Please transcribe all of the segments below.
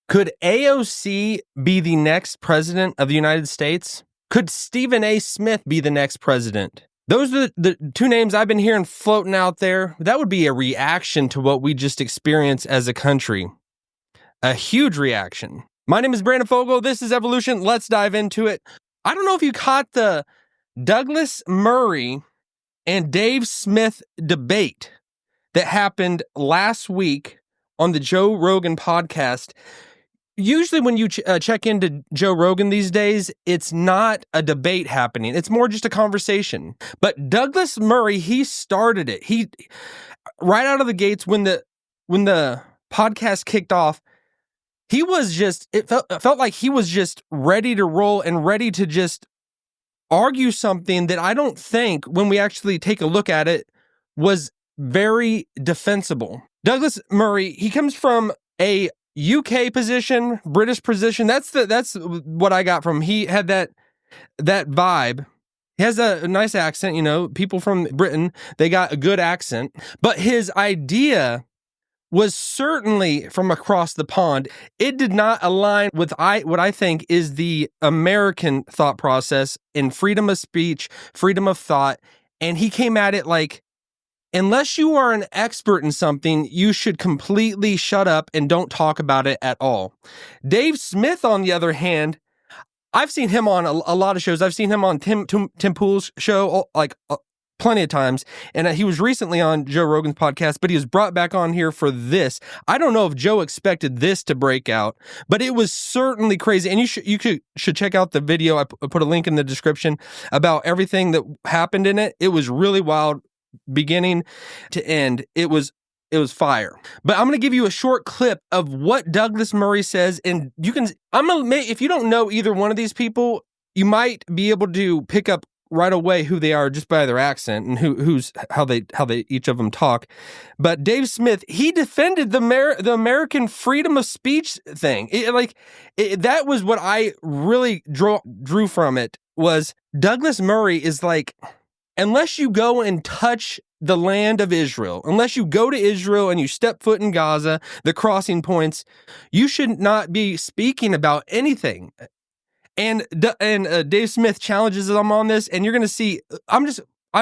Could AOC be the next president of the United States? Could Stephen A. Smith be the next president? Those are the two names I've been hearing floating out there. That would be a reaction to what we just experienced as a country. A huge reaction. My name is Brandon Fogal. This is Evolution. Let's dive into it. I don't know if you caught the Douglas Murray and Dave Smith debate that happened last week on the Joe Rogan podcast. Usually when you check into Joe Rogan these days, it's not a debate happening. It's more just a conversation. But Douglas Murray, he started it. He right out of the gates when the podcast kicked off, he was just, it felt like he was just ready to roll and ready to just argue something that I don't think, when we actually take a look at it, was very defensible. Douglas Murray, he comes from a UK position, British position. That's what I got from him. He had that vibe. He has a nice accent, you know. People from Britain, they got a good accent. But his idea was certainly from across the pond. It did not align with what I think is the American thought process in freedom of speech, freedom of thought. And he came at it like, unless you are an expert in something, you should completely shut up and don't talk about it at all. Dave Smith, on the other hand, I've seen him on a lot of shows. I've seen him on Tim Pool's show plenty of times, and he was recently on Joe Rogan's podcast, but he was brought back on here for this. I don't know if Joe expected this to break out, but it was certainly crazy. And you should check out the video. I put a link in the description about everything that happened in it. It was really wild. Beginning to end, it was fire. But I'm going to give you a short clip of what Douglas Murray says, and if you don't know either one of these people, you might be able to pick up right away who they are just by their accent and how they each of them talk. But Dave Smith, he defended the American freedom of speech thing. That was what I really drew from it. Was Douglas Murray is like, unless you go and touch the land of Israel, unless you go to Israel and you step foot in Gaza, the crossing points, you should not be speaking about anything. And Dave Smith challenges them on this, and you're going to see. I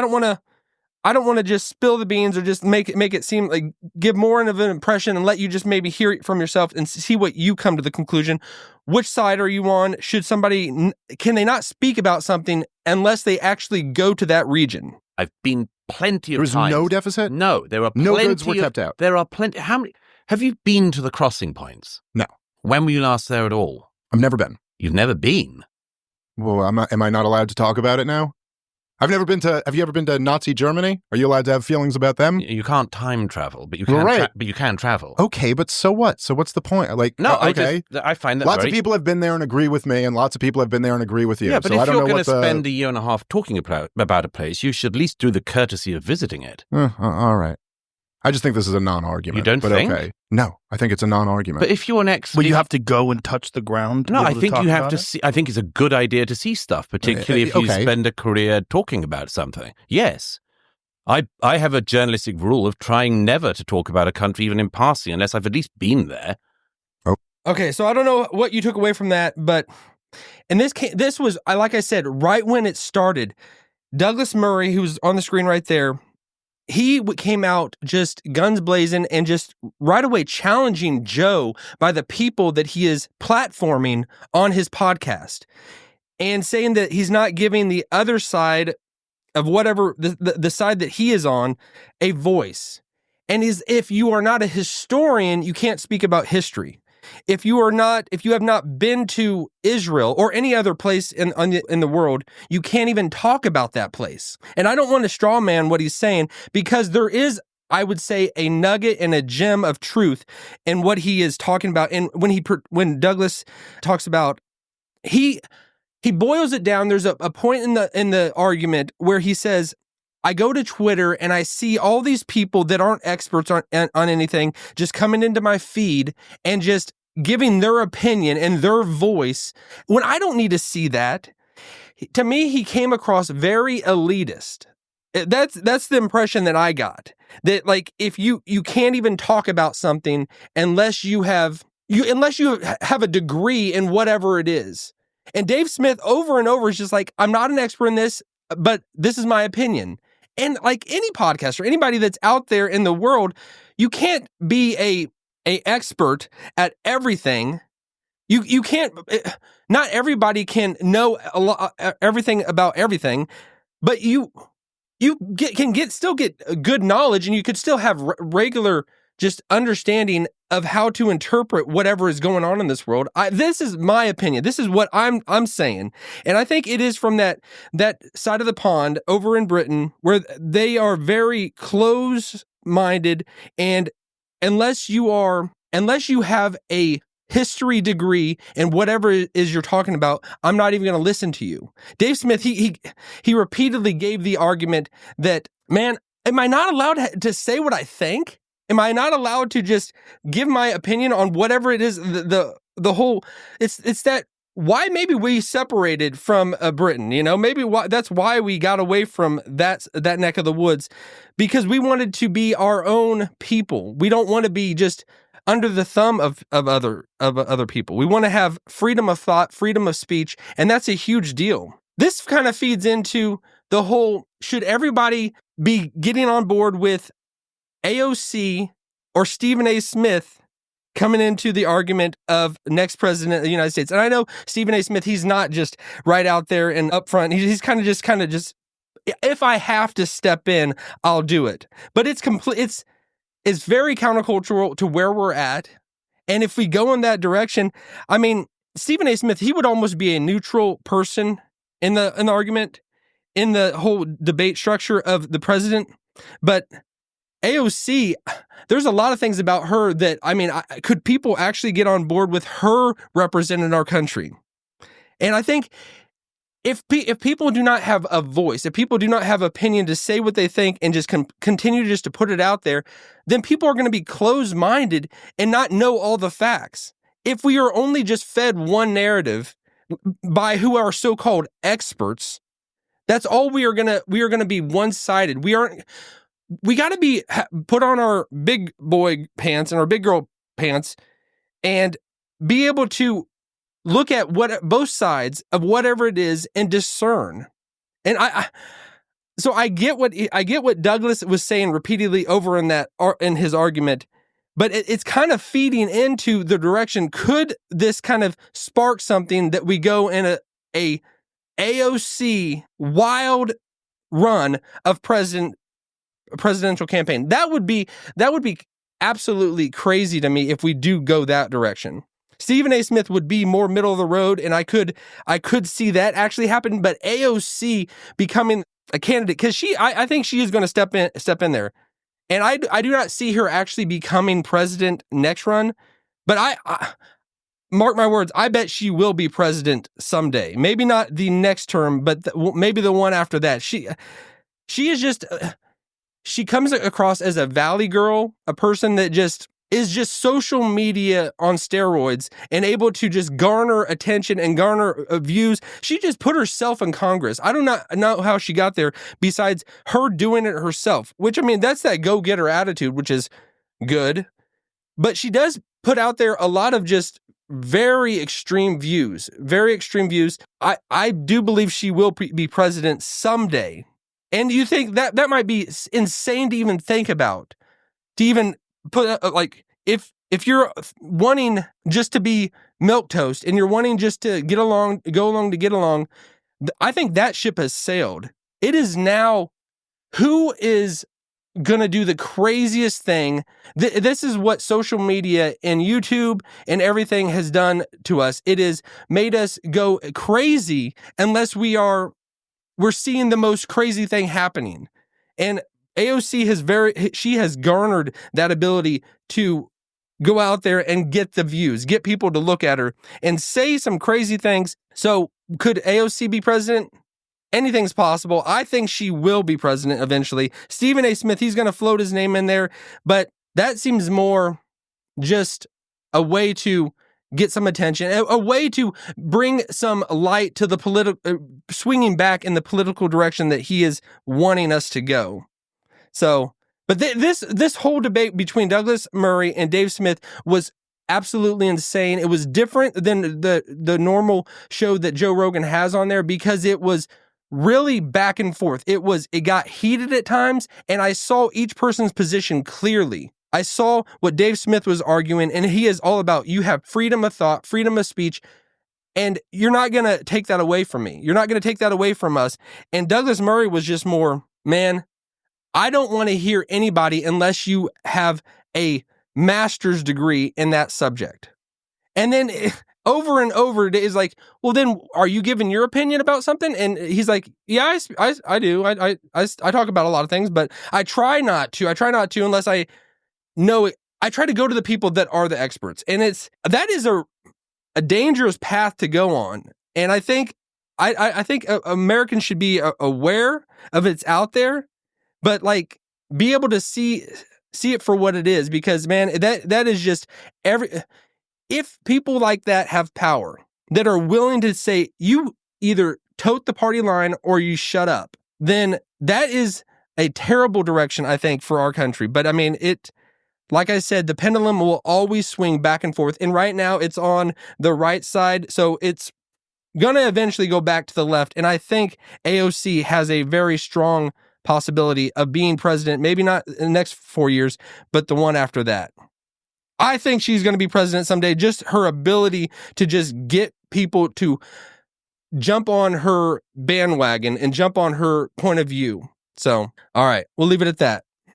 don't want to just spill the beans or just make it seem like give more of an impression and let you just maybe hear it from yourself and see what you come to the conclusion. Which side are you on? Can they not speak about something unless they actually go to that region? I've been plenty of times. There was no deficit? No, there are plenty. No goods were kept out. There are plenty. How many? Have you been to the crossing points? No. When were you last there at all? I've never been. You've never been? Well, am I not allowed to talk about it now? Have you ever been to Nazi Germany? Are you allowed to have feelings about them? You can't time travel, but you can. Right. But you can travel. Okay, but so what? So what's the point? Okay. I find that lots of people have been there and agree with me, and lots of people have been there and agree with you. Yeah, but so if I don't you're know going to what spend a year and a half talking about a place, you should at least do the courtesy of visiting it. All right. I just think this is a non-argument. You don't think? Okay. No, I think it's a non-argument. But if you're an expert... Well, you have to go and touch the ground? No, I think you have to see... I think it's a good idea to see stuff, particularly if you spend a career talking about something. Yes. I have a journalistic rule of trying never to talk about a country even in passing unless I've at least been there. Oh. Okay, so I don't know what you took away from that, but in this was, like I said, right when it started, Douglas Murray, who's on the screen right there, he came out just guns blazing and just right away challenging Joe by the people that he is platforming on his podcast and saying that he's not giving the other side of whatever, the side that he is on, a voice. And if you are not a historian, you can't speak about history. If you have not been to Israel or any other place in the world, you can't even talk about that place. And I don't want to straw man what he's saying, because there is, I would say, a nugget and a gem of truth in what he is talking about. And when Douglas talks about, he boils it down. There's a point in the argument where he says, I go to Twitter and I see all these people that aren't experts on anything just coming into my feed and just giving their opinion and their voice when I don't need to see that. To me, he came across very elitist. That's the impression that I got. That like if you can't even talk about something unless you have unless you have a degree in whatever it is. And Dave Smith over and over is just like, I'm not an expert in this, but this is my opinion. And like any podcaster, anybody that's out there in the world, you can't be a expert at everything. You can't, not everybody can know everything about everything, but you can still get good knowledge, and you could still have regular just understanding of how to interpret whatever is going on in this world. This is my opinion. This is what I'm saying. And I think it is from that side of the pond over in Britain, where they are very close-minded, and unless you have a history degree and whatever it is you're talking about, I'm not even going to listen to you. Dave Smith, he repeatedly gave the argument that, man, am I not allowed to say what I think? Am I not allowed to just give my opinion on whatever it is? The whole, it's that, why maybe we separated from Britain, maybe that's why we got away from that neck of the woods, because we wanted to be our own people. We don't want to be just under the thumb of other people. We want to have freedom of thought, freedom of speech, and that's a huge deal. This kind of feeds into the whole, should everybody be getting on board with AOC or Stephen A. Smith coming into the argument of next president of the United States? And I know Stephen A. Smith, he's not just right out there and up front. He's kind of just, if I have to step in, I'll do it. But it's very countercultural to where we're at. And if we go in that direction, I mean, Stephen A. Smith, he would almost be a neutral person in the argument, in the whole debate structure of the president. But AOC, there's a lot of things about her that, I mean, could people actually get on board with her representing our country? And I think if people do not have a voice, if people do not have opinion to say what they think and just continue just to put it out there, then people are going to be closed-minded and not know all the facts. If we are only just fed one narrative by who are so-called experts, that's all we are going to be one-sided. We got to be put on our big boy pants and our big girl pants and be able to look at both sides of whatever it is and discern. And so I get what Douglas was saying repeatedly over in his argument, but it's kind of feeding into the direction. Could this kind of spark something that we go in a AOC wild run of presidential campaign? That would be absolutely crazy to me if we do go that direction. Stephen A. Smith would be more middle of the road, and I could see that actually happen. But AOC becoming a candidate, because I think she is going to step in there, and I do not see her actually becoming president next run. But I mark my words, I bet she will be president someday. Maybe not the next term, but maybe the one after that. She is just. She comes across as a valley girl, a person that is just social media on steroids and able to just garner attention and garner views. She just put herself in Congress. I do not know how she got there besides her doing it herself, which, I mean, that's that go-getter attitude, which is good. But she does put out there a lot of just very extreme views. I do believe she will be president someday. And you think that might be insane to even think about, to even put like, if you're wanting just to be milquetoast and you're wanting just to go along to get along, I think that ship has sailed. It is now who is going to do the craziest thing. This is what social media and YouTube and everything has done to us. It has made us go crazy unless we're seeing the most crazy thing happening. And AOC has garnered that ability to go out there and get the views, get people to look at her and say some crazy things. So could AOC be president? Anything's possible. I think she will be president eventually. Stephen A. Smith, he's going to float his name in there, but that seems more just a way to get some attention, a way to bring some light to the swinging back in the political direction that he is wanting us to go. So, but this whole debate between Douglas Murray and Dave Smith was absolutely insane. It was different than the normal show that Joe Rogan has on there because it was really back and forth. It got heated at times, and I saw each person's position clearly. I saw what Dave Smith was arguing, and he is all about you have freedom of thought, freedom of speech, and you're not going to take that away from me. You're not going to take that away from us. And Douglas Murray was just more, man, I don't want to hear anybody unless you have a master's degree in that subject. And then over and over is like, well, then are you giving your opinion about something? And he's like, yeah, I do. I talk about a lot of things, but I try not to. I try not to unless I know it. I try to go to the people that are the experts. And that is a dangerous path to go on. And I think Americans should be aware of it's out there, but like be able to see it for what it is, because man, that is just if people like that have power, that are willing to say you either tote the party line or you shut up, then that is a terrible direction, I think, for our country. But I mean, like I said, the pendulum will always swing back and forth. And right now it's on the right side. So it's going to eventually go back to the left. And I think AOC has a very strong possibility of being president, maybe not in the next 4 years, but the one after that. I think she's going to be president someday. Just her ability to just get people to jump on her bandwagon and jump on her point of view. So, all right, we'll leave it at that.